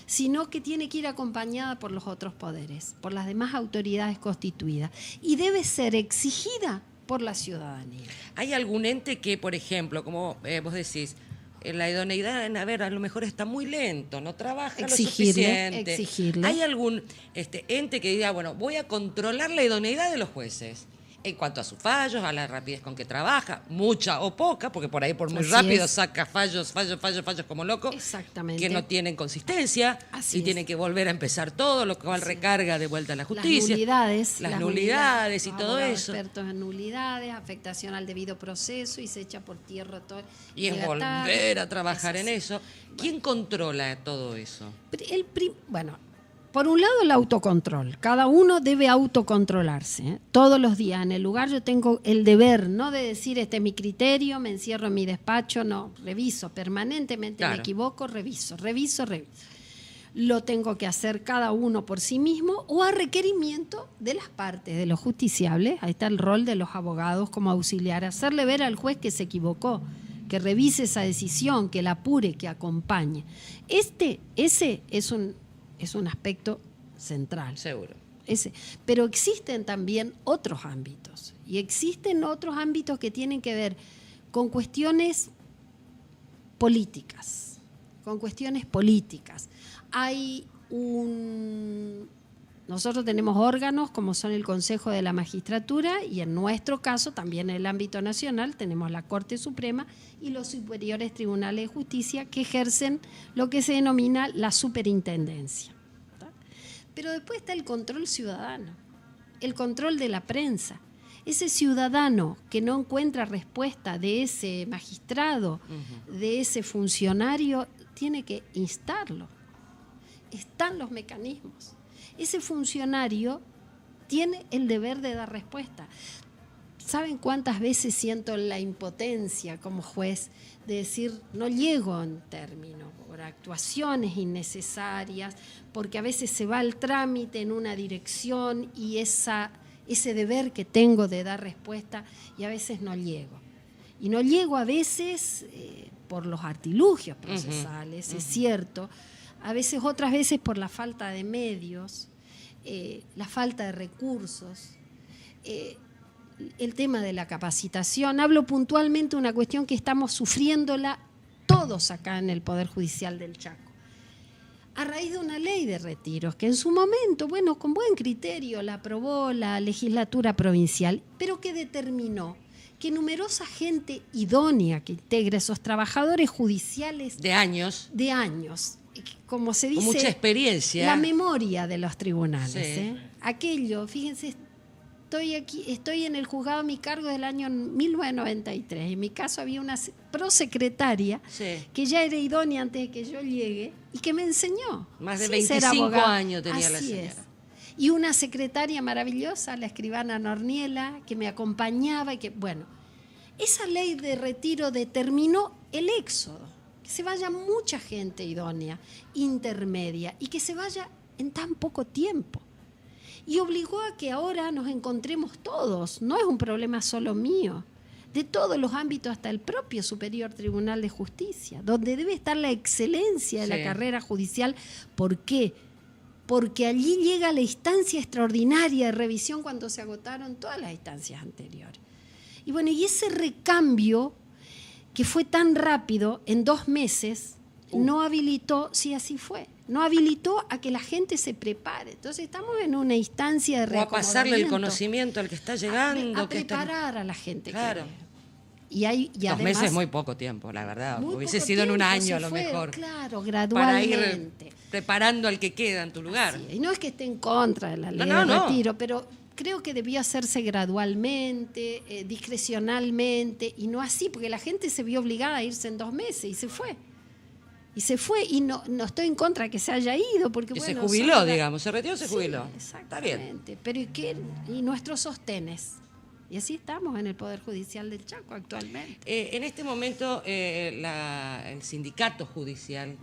sino que tiene que ir acompañada por los otros poderes, por las demás autoridades constituidas y debe ser exigida por la ciudadanía. ¿Hay algún ente que, por ejemplo, como vos decís, la idoneidad, a ver, a lo mejor está muy lento, no trabaja lo suficiente? Exigirle. ¿Hay algún ente que diga, bueno, voy a controlar la idoneidad de los jueces en cuanto a sus fallos, a la rapidez con que trabaja, mucha o poca, porque por ahí por muy rápido saca fallos como loco, que no tienen consistencia y tienen que volver a empezar todo, lo cual recarga de vuelta a la justicia. Las nulidades y todo eso. Expertos en nulidades, afectación al debido proceso y se echa por tierra todo. Y es volver a trabajar en eso. ¿Quién controla todo eso? Por un lado, el autocontrol. Cada uno debe autocontrolarse, todos los días. En el lugar yo tengo el deber, no de decir este es mi criterio, me encierro en mi despacho, no, reviso permanentemente, me equivoco, reviso. Lo tengo que hacer cada uno por sí mismo o a requerimiento de las partes, de los justiciables. Ahí está el rol de los abogados como auxiliar, hacerle ver al juez que se equivocó, que revise esa decisión, que la apure, que acompañe. Ese es un aspecto central. Seguro. Pero existen también otros ámbitos. Y existen otros ámbitos que tienen que ver con cuestiones políticas. Nosotros tenemos órganos como son el Consejo de la Magistratura y en nuestro caso, también en el ámbito nacional, tenemos la Corte Suprema y los superiores tribunales de justicia que ejercen lo que se denomina la superintendencia. Pero después está el control ciudadano, el control de la prensa. Ese ciudadano que no encuentra respuesta de ese magistrado, de ese funcionario, tiene que instarlo. Están los mecanismos. Ese funcionario tiene el deber de dar respuesta. ¿Saben cuántas veces siento la impotencia como juez de decir no llego en término por actuaciones innecesarias, porque a veces se va el trámite en una dirección y esa ese deber que tengo de dar respuesta y a veces no llego. Y no llego a veces por los artilugios procesales, es cierto, a veces, otras veces por la falta de medios, la falta de recursos, el tema de la capacitación. Hablo puntualmente de una cuestión que estamos sufriéndola todos acá en el Poder Judicial del Chaco. A raíz de una ley de retiros que en su momento, bueno, con buen criterio la aprobó la legislatura provincial, pero que determinó que numerosa gente idónea que integra esos trabajadores judiciales de años, como se dice, con mucha experiencia, la memoria de los tribunales. Sí. Aquello, fíjense, estoy en el juzgado a mi cargo del año 1993. En mi caso había una prosecretaria que ya era idónea antes de que yo llegue y que me enseñó. Más de 25 años tenía la señora. Y una secretaria maravillosa, la escribana Norniela, que me acompañaba y que, bueno, esa ley de retiro determinó el éxodo, que se vaya mucha gente idónea, intermedia, y que se vaya en tan poco tiempo. Y obligó a que ahora nos encontremos todos, no es un problema solo mío, de todos los ámbitos hasta el propio Superior Tribunal de Justicia, donde debe estar la excelencia de la carrera judicial. ¿Por qué? Porque allí llega la instancia extraordinaria de revisión cuando se agotaron todas las instancias anteriores. Y bueno, y ese recambio que fue tan rápido, en 2 meses, no habilitó, sí, así fue, no habilitó a que la gente se prepare. Entonces estamos en una instancia de reacomodamiento. O a pasarle el conocimiento al que está llegando. A preparar a la gente. Claro. Y 2 meses es muy poco tiempo, la verdad. Hubiese sido en un año a lo mejor. Claro, gradualmente. Para ir preparando al que queda en tu lugar. Y no es que esté en contra de la ley de retiro, pero creo que debió hacerse gradualmente, discrecionalmente, y no así, porque la gente se vio obligada a irse en 2 meses y se fue. Y no estoy en contra de que se haya ido, porque y bueno, se jubiló, digamos, se retiró, se jubiló. Exactamente. Está bien. Pero ¿y nuestros sostenes? Y así estamos en el Poder Judicial del Chaco actualmente. En este momento el sindicato judicial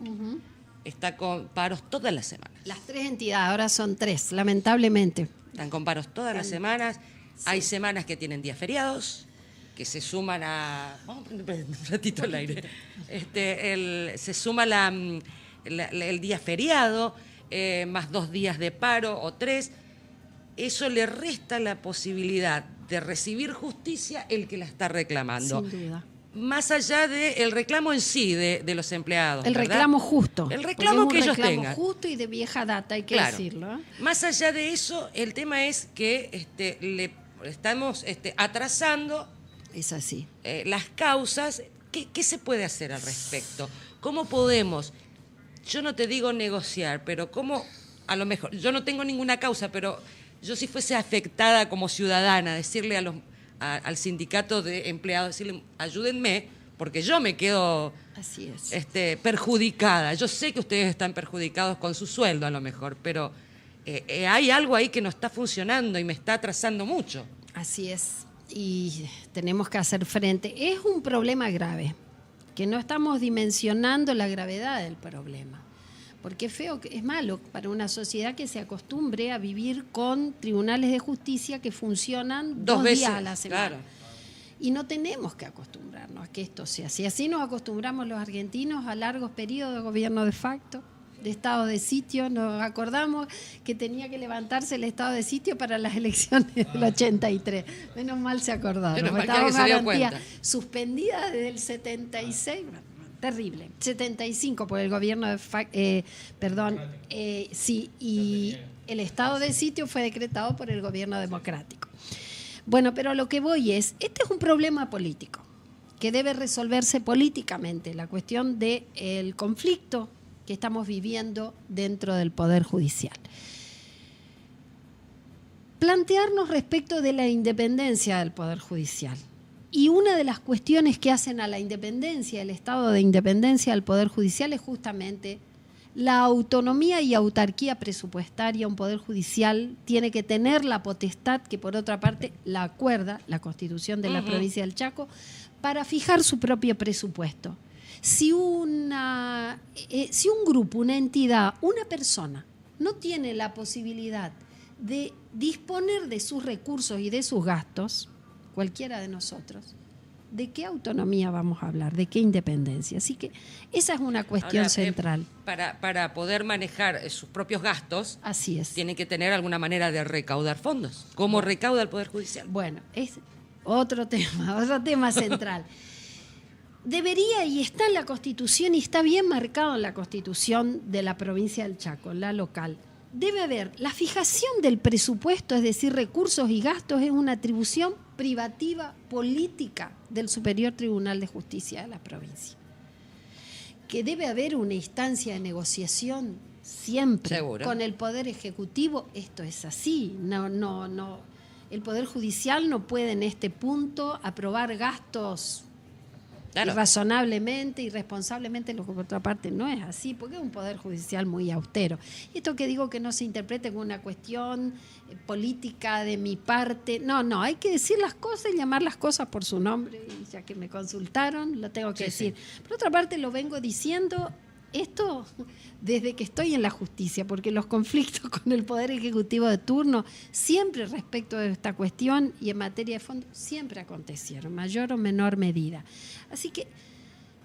está con paros todas las semanas. Las 3 entidades, ahora son 3, lamentablemente. Están con paros todas las semanas. Sí. Hay semanas que tienen días feriados, que se suman a... Vamos a prender un ratito el aire. Se suma el día feriado, más 2 días de paro o 3. Eso le resta la posibilidad de recibir justicia el que la está reclamando. Sin duda. Más allá del reclamo en sí de los empleados. El ¿verdad? Reclamo justo. El reclamo que ellos tengan. Un reclamo justo y de vieja data, hay que decirlo. Más allá de eso, el tema es que le estamos atrasando. Es así. Las causas. ¿Qué se puede hacer al respecto? ¿Cómo podemos, yo no te digo negociar, pero cómo, a lo mejor, yo no tengo ninguna causa, pero yo si fuese afectada como ciudadana, decirle al sindicato de empleados, decirle, ayúdenme, porque yo me quedo así es. Perjudicada. Yo sé que ustedes están perjudicados con su sueldo a lo mejor, pero hay algo ahí que no está funcionando y me está atrasando mucho. Así es, y tenemos que hacer frente. Es un problema grave, que no estamos dimensionando la gravedad del problema. Porque es malo para una sociedad que se acostumbre a vivir con tribunales de justicia que funcionan 2 días a la semana. Claro. Y no tenemos que acostumbrarnos a que esto sea así. Así nos acostumbramos los argentinos a largos periodos de gobierno de facto, de estado de sitio. Nos acordamos que tenía que levantarse el estado de sitio para las elecciones del 83. Menos mal se acordaron. Estaba garantía suspendida desde el 76. Terrible. 75 por el gobierno de sí, y el estado de sitio fue decretado por el gobierno democrático. Bueno, pero a lo que voy es, este es un problema político que debe resolverse políticamente, la cuestión del conflicto que estamos viviendo dentro del Poder Judicial. Plantearnos respecto de la independencia del Poder Judicial. Y una de las cuestiones que hacen a la independencia, el estado de independencia del Poder Judicial es justamente la autonomía y autarquía presupuestaria. Un Poder Judicial tiene que tener la potestad, que por otra parte la acuerda la Constitución de la provincia del Chaco, para fijar su propio presupuesto. Si un grupo, una entidad, una persona no tiene la posibilidad de disponer de sus recursos y de sus gastos, cualquiera de nosotros, ¿de qué autonomía vamos a hablar? ¿De qué independencia? Así que esa es una cuestión central. Para poder manejar sus propios gastos, así es, tiene que tener alguna manera de recaudar fondos. ¿Cómo recauda el Poder Judicial? Bueno, es otro tema central. Debería, y está en la Constitución, y está bien marcado en la Constitución de la provincia del Chaco, la local, debe haber la fijación del presupuesto, es decir, recursos y gastos, es una atribución privativa política del Superior Tribunal de Justicia de la provincia. Que debe haber una instancia de negociación siempre. ¿Seguro? Con el Poder Ejecutivo, esto es así. No. El Poder Judicial no puede en este punto aprobar gastos razonablemente y responsablemente, lo que por otra parte no es así, porque es un Poder Judicial muy austero. Y esto que digo que no se interprete como una cuestión política de mi parte, no, hay que decir las cosas y llamar las cosas por su nombre, y ya que me consultaron, lo tengo que decir. Sí. Por otra parte, lo vengo diciendo esto desde que estoy en la justicia, porque los conflictos con el Poder Ejecutivo de turno, siempre respecto de esta cuestión y en materia de fondo, siempre acontecieron, mayor o menor medida. Así que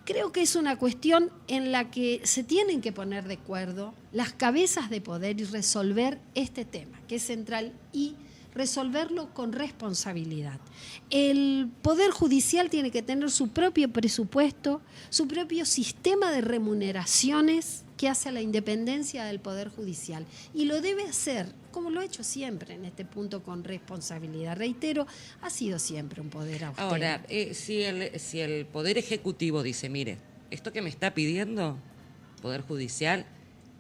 creo que es una cuestión en la que se tienen que poner de acuerdo las cabezas de poder y resolver este tema, que es central, y resolverlo con responsabilidad. El Poder Judicial tiene que tener su propio presupuesto, su propio sistema de remuneraciones que hace a la independencia del Poder Judicial. Y lo debe hacer, como lo ha hecho siempre en este punto, con responsabilidad. Reitero, ha sido siempre un poder austero. Ahora, si el Poder Ejecutivo dice, mire, esto que me está pidiendo Poder Judicial,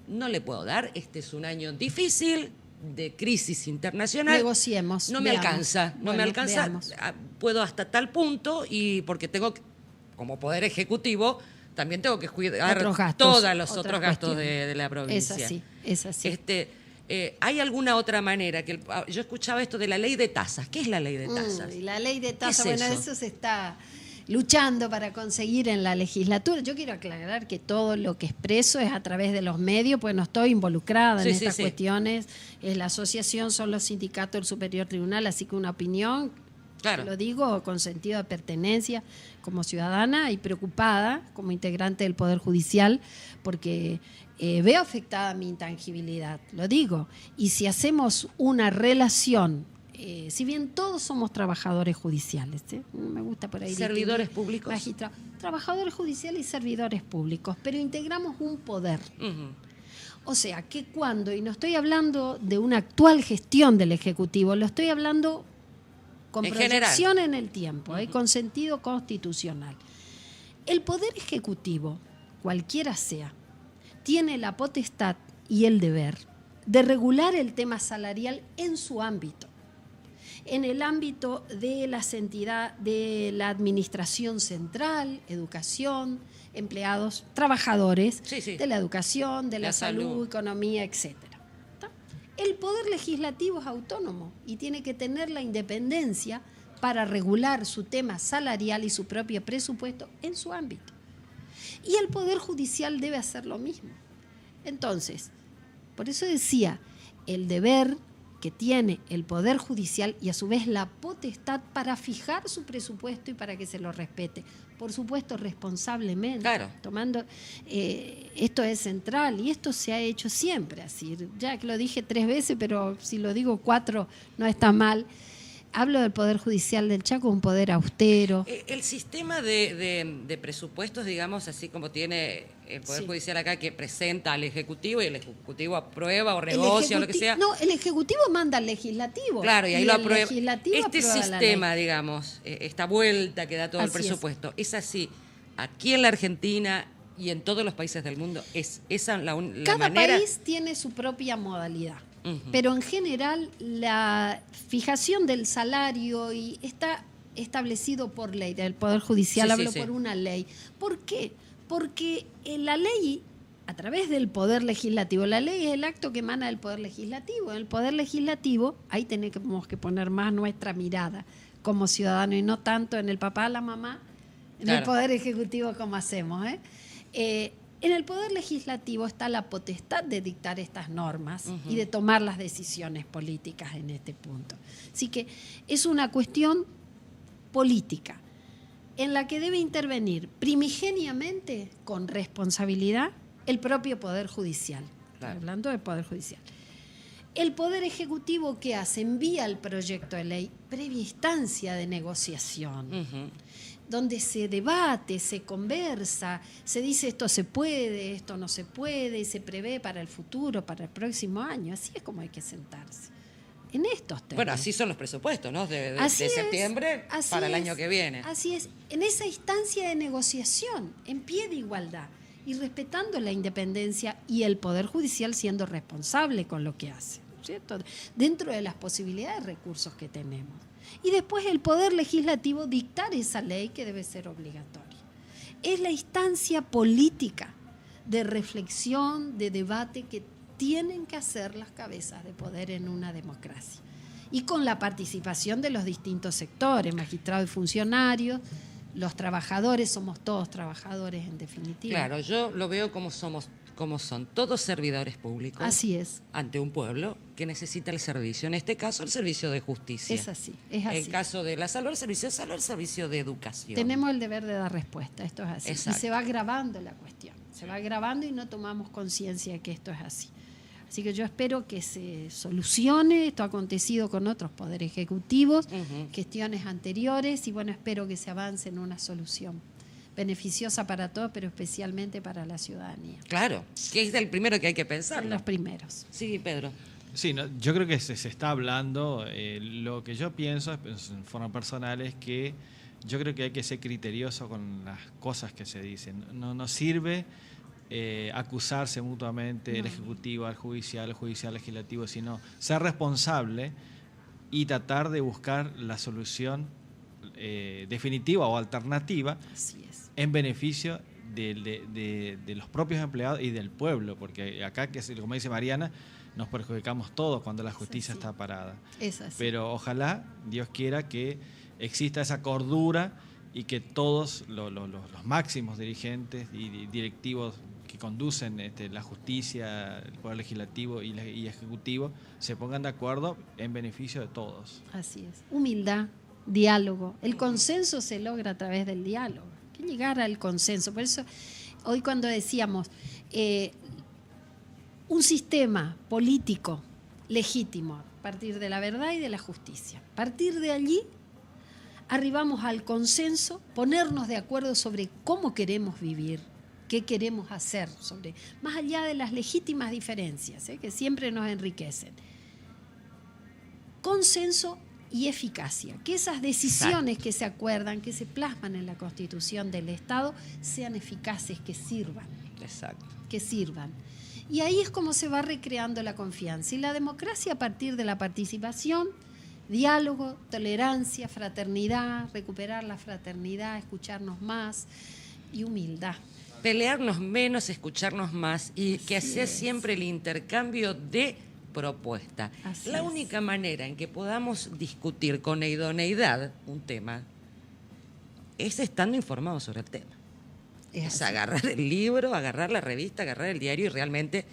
no le puedo dar, este es un año difícil, de crisis internacional. Negociemos. No me alcanza, veamos. Puedo hasta tal punto, y porque tengo, como Poder Ejecutivo, también tengo que cuidar todos los otros gastos de la provincia. Es así. ¿Hay alguna otra manera? Yo escuchaba esto de la ley de tasas. ¿Qué es la ley de tasas? La ley de tasas, eso se está luchando para conseguir en la legislatura. Yo quiero aclarar que todo lo que expreso es a través de los medios, pues no estoy involucrada en estas cuestiones. La asociación son los sindicatos del Superior Tribunal, así que una opinión, lo digo con sentido de pertenencia como ciudadana y preocupada como integrante del Poder Judicial, porque veo afectada mi intangibilidad, lo digo. Y si hacemos una relación, si bien todos somos trabajadores judiciales, me gusta por ahí. Servidores públicos. Trabajadores judiciales y servidores públicos, pero integramos un poder. Uh-huh. O sea, que cuando, y no estoy hablando de una actual gestión del Ejecutivo, lo estoy hablando con proyección en el tiempo, con sentido constitucional. El Poder Ejecutivo, cualquiera sea, tiene la potestad y el deber de regular el tema salarial en su ámbito. En el ámbito de las entidades de la administración central, educación, empleados, trabajadores de la educación, de la salud, economía, etc. El Poder Legislativo es autónomo y tiene que tener la independencia para regular su tema salarial y su propio presupuesto en su ámbito. Y el Poder Judicial debe hacer lo mismo. Entonces, por eso decía, el deber que tiene el Poder Judicial y a su vez la potestad para fijar su presupuesto y para que se lo respete. Por supuesto, responsablemente. Tomando, esto es central y esto se ha hecho siempre así. Ya que lo dije 3 veces, pero si lo digo 4 no está mal. Hablo del Poder Judicial del Chaco, un poder austero. El sistema de presupuestos, digamos, así como tiene el Poder Judicial acá, que presenta al Ejecutivo y el Ejecutivo aprueba o negocia o lo que sea. No, el Ejecutivo manda al Legislativo. Claro, y ahí lo aprueba. Este sistema, digamos, esta vuelta que da todo el presupuesto, es así aquí en la Argentina y en todos los países del mundo. ¿Es esa la manera? Cada país tiene su propia modalidad. Uh-huh. Pero en general la fijación del salario está establecido por ley, del Poder Judicial por una ley. ¿Por qué? Porque la ley, a través del Poder Legislativo, la ley es el acto que emana del Poder Legislativo. En el Poder Legislativo, ahí tenemos que poner más nuestra mirada como ciudadano y no tanto en el papá, la mamá, en el Poder Ejecutivo como hacemos. En el Poder Legislativo está la potestad de dictar estas normas y de tomar las decisiones políticas en este punto. Así que es una cuestión política en la que debe intervenir primigeniamente, con responsabilidad, el propio Poder Judicial. Claro. Hablando del Poder Judicial. El Poder Ejecutivo, ¿qué hace? Envía el proyecto de ley previa instancia de negociación, donde se debate, se conversa, se dice esto se puede, esto no se puede, y se prevé para el futuro, para el próximo año. Así es como hay que sentarse. En estos términos. Bueno, así son los presupuestos, ¿no? De septiembre para el año que viene. Así es. En esa instancia de negociación, en pie de igualdad, y respetando la independencia y el Poder Judicial siendo responsable con lo que hace, ¿cierto? Dentro de las posibilidades de recursos que tenemos. Y después el Poder Legislativo dictar esa ley que debe ser obligatoria. Es la instancia política de reflexión, de debate que tienen que hacer las cabezas de poder en una democracia. Y con la participación de los distintos sectores, magistrados y funcionarios. Los trabajadores, somos todos trabajadores en definitiva. Claro, yo lo veo como son todos servidores públicos. Así es. Ante un pueblo que necesita el servicio, en este caso el servicio de justicia. Es así, es así. En caso de la salud, el servicio de educación. Tenemos el deber de dar respuesta, esto es así. Exacto. Y se va agravando la cuestión, se va agravando y no tomamos conciencia de que esto es así. Así que yo espero que se solucione. Esto ha acontecido con otros poderes ejecutivos, gestiones anteriores, y bueno, espero que se avance en una solución beneficiosa para todos, pero especialmente para la ciudadanía. Claro, que es el primero que hay que pensar. Los primeros. Sí, Pedro. Sí, no, yo creo que se está hablando, lo que yo pienso en forma personal es que yo creo que hay que ser criterioso con las cosas que se dicen. No sirve acusarse mutuamente el Ejecutivo al Judicial, el Judicial Legislativo, sino ser responsable y tratar de buscar la solución definitiva o alternativa en beneficio de los propios empleados y del pueblo, porque acá, como dice Mariana, nos perjudicamos todos cuando la justicia está parada. Pero ojalá, Dios quiera, que exista esa cordura y que todos los máximos dirigentes y directivos que conducen la justicia, el Poder Legislativo y Ejecutivo se pongan de acuerdo en beneficio de todos. Así es. Humildad, diálogo. El consenso se logra a través del diálogo. Hay que llegar al consenso. Por eso, hoy cuando decíamos un sistema político legítimo a partir de la verdad y de la justicia. A partir de allí arribamos al consenso, ponernos de acuerdo sobre cómo queremos vivir, qué queremos hacer, más allá de las legítimas diferencias, que siempre nos enriquecen. Consenso y eficacia, que esas decisiones que se acuerdan, que se plasman en la Constitución del Estado, sean eficaces, que sirvan. Exacto. Que sirvan. Y ahí es como se va recreando la confianza. Y la democracia a partir de la participación, diálogo, tolerancia, fraternidad, recuperar la fraternidad, escucharnos más y humildad. Pelearnos menos, escucharnos más y que sea siempre el intercambio de propuesta. La única manera en que podamos discutir con idoneidad un tema es estando informados sobre el tema. Es agarrar el libro, agarrar la revista, agarrar el diario y realmente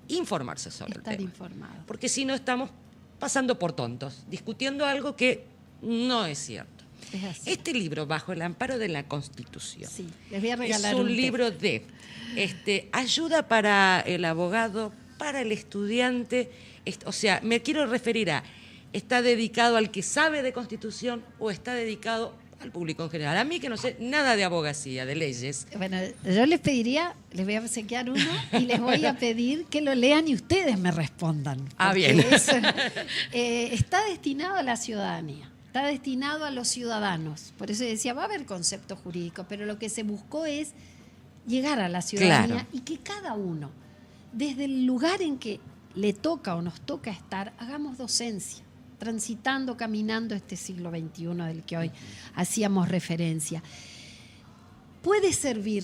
informarse sobre el tema. Estar informado. Porque si no estamos pasando por tontos, discutiendo algo que no es cierto. Este libro, Bajo el amparo de la Constitución, les voy a regalar es un libro de ayuda para el abogado, para el estudiante. O sea, me quiero referir a, ¿está dedicado al que sabe de Constitución o está dedicado al público en general? A mí que no sé nada de abogacía, de leyes. Bueno, yo les pediría, les voy a obsequiar uno y les voy a pedir que lo lean y ustedes me respondan. Bien. Está destinado a la ciudadanía. Está destinado a los ciudadanos. Por eso decía, va a haber concepto jurídico, pero lo que se buscó es llegar a la ciudadanía y que cada uno, desde el lugar en que le toca o nos toca estar, hagamos docencia, transitando, caminando este siglo XXI del que hoy hacíamos referencia. Puede servir,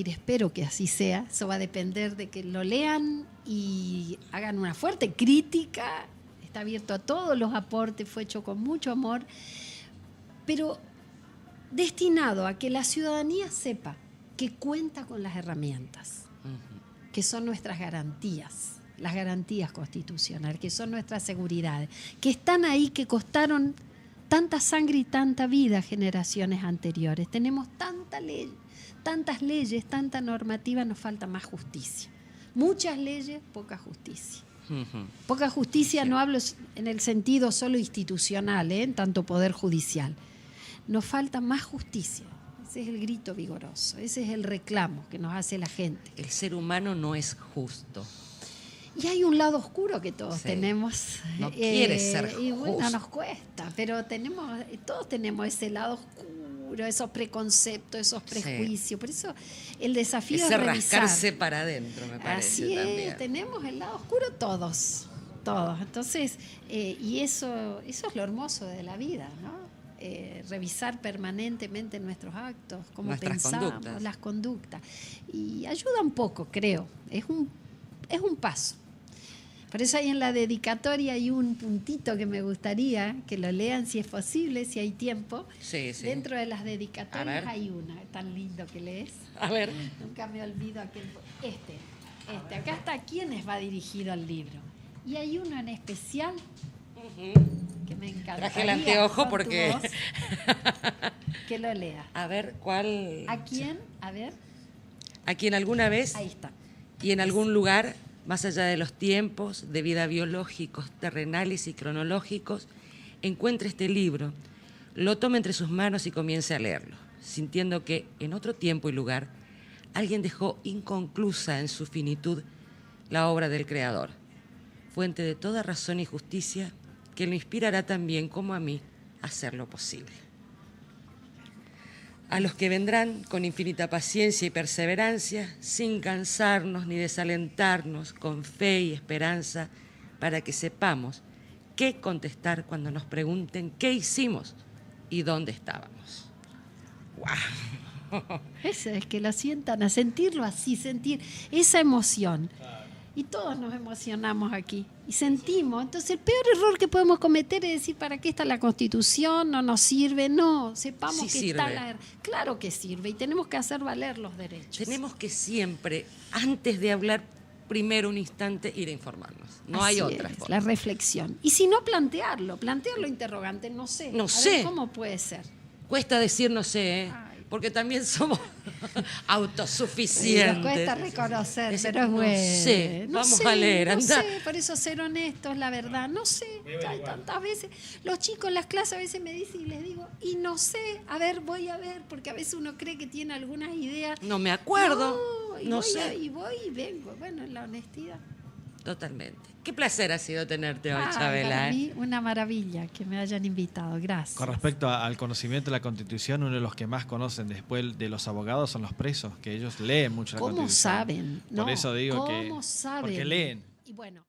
espero que así sea, eso va a depender de que lo lean y hagan una fuerte crítica. Está abierto a todos los aportes, fue hecho con mucho amor, pero destinado a que la ciudadanía sepa que cuenta con las herramientas, que son nuestras garantías, las garantías constitucionales, que son nuestras seguridades, que están ahí, que costaron tanta sangre y tanta vida a generaciones anteriores. Tenemos tantas leyes, tanta normativa, nos falta más justicia. Muchas leyes, poca justicia. Poca justicia, sí. No hablo en el sentido solo institucional, en tanto poder judicial. Nos falta más justicia. Ese es el grito vigoroso, ese es el reclamo que nos hace la gente. El ser humano no es justo. Y hay un lado oscuro que todos tenemos. No quiere ser justo. Y bueno, nos cuesta, pero todos tenemos ese lado oscuro, esos preconceptos, esos prejuicios. Por eso el desafío es revisar. Rascarse para adentro, me parece. Así también. Es, tenemos el lado oscuro todos. Entonces, y eso es lo hermoso de la vida, ¿no? Revisar permanentemente nuestros actos, cómo nuestras pensamos, conductas. Las conductas. Y ayuda un poco, creo. Es un paso. Por eso ahí en la dedicatoria hay un puntito que me gustaría que lo lean si es posible, si hay tiempo. Sí. Dentro de las dedicatorias hay una tan lindo que lees. A ver. Nunca me olvido aquel. Acá está quiénes va dirigido el libro. Y hay uno en especial que me encanta. Traje el anteojo porque... que lo lea. A ver, ¿cuál? ¿A quién? A ver. ¿A quién alguna vez? Ahí está. Y en algún lugar, más allá de los tiempos de vida biológicos, terrenales y cronológicos, encuentre este libro, lo tome entre sus manos y comience a leerlo, sintiendo que en otro tiempo y lugar alguien dejó inconclusa en su finitud la obra del Creador, fuente de toda razón y justicia, que lo inspirará también, como a mí, a hacer lo posible. A los que vendrán con infinita paciencia y perseverancia, sin cansarnos ni desalentarnos, con fe y esperanza, para que sepamos qué contestar cuando nos pregunten qué hicimos y dónde estábamos. ¡Wow! Eso es que lo sientan, a sentirlo así, sentir esa emoción. Y todos nos emocionamos aquí y sentimos. Entonces el peor error que podemos cometer es decir, ¿para qué está la Constitución? No nos sirve. No, sepamos sí que sirve. está Claro que sirve y tenemos que hacer valer los derechos. Tenemos que siempre, antes de hablar, primero un instante ir a informarnos. No Así hay otra es, forma. la reflexión. Y si no, plantearlo interrogante, no sé. No A sé. ver, ¿cómo puede ser? Cuesta decir no sé, ¿eh? Porque también somos autosuficientes. Nos cuesta reconocer, pero es no bueno. Sé, no vamos sé, a leer, no anda. sé, por eso ser honestos, la verdad, no sé. Hay tantas veces, los chicos en las clases a veces me dicen y les digo, y no sé, a ver, voy a ver, porque a veces uno cree que tiene algunas ideas. No me acuerdo, no voy sé. Y voy y vengo, bueno, en la honestidad. Totalmente. Qué placer ha sido tenerte hoy, Para Chabela. mí, una maravilla que me hayan invitado. Gracias. Con respecto al conocimiento de la Constitución, uno de los que más conocen después de los abogados son los presos, que ellos leen mucho la ¿Cómo Constitución. saben? Por eso digo que... ¿Cómo saben? Porque leen. Y bueno.